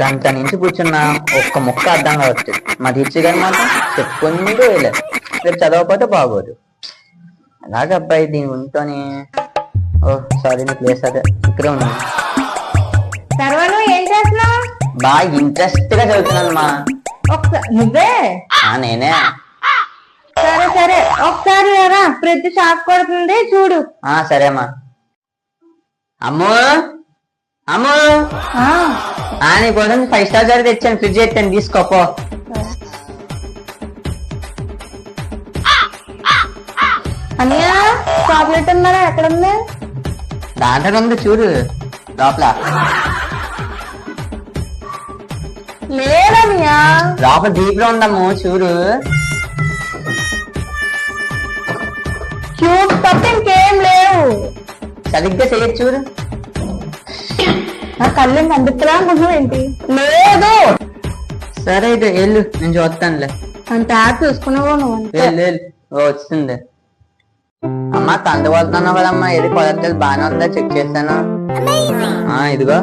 గంట నుంచి కూర్చున్నా ఒక్క ముక్క అర్థం కావచ్చు. మా టీచర్ గారు మాత్రం చెప్పుకుంటూ వెళ్ళారు, రేపు చదవకపోతే బాగోదు. అలాగే అబ్బాయి దీని ఉంటని. ఓ సారీ, నీ ప్లేస్ అదే ఇక్కడే ఉన్నాను. ఏం చేస్తున్నావు? బాగా ఇంట్రెస్ట్ గా చదువుతున్నాను మా. నువ్వే? నేనే. సరే సరే, ఒకసారి రా, ప్రతి షాక్ కొడుతుంది చూడు. సరే అమ్మా. అమ్మో అమ్మో, నీ కోసం 5 స్టార్ జారీ తెచ్చాను, ఫ్రిడ్జ్ ఎత్తాను, తీసుకోపో. అన్నయ్య చాక్లెట్ ఉన్నారా? ఎక్కడ ఉంది? దాంట్లో ఉంది చూడు లోపల. లేదన్నయ్య, లోపల డీప్ లో ఉందమ్ము చూడు. క్యూబ్ తప్ప ఇంకేం లేవు. సరిగ్గా చేయొచ్చు చూడు. నా కళ్ళేం కనిపిస్తున్నా అనుకుంటున్నావు ఏంటి? లేదు. సరే అయితే వెళ్ళు, నేను చూస్తానులే. అంత యాప్ చూసుకున్నావు నువ్వు. వచ్చింది. అమ్మా తండ్రి వస్తున్నావు కదమ్మా, ఏది పదార్థాలు బాగానే ఉందా చెక్ చేశాను. ఇదిగో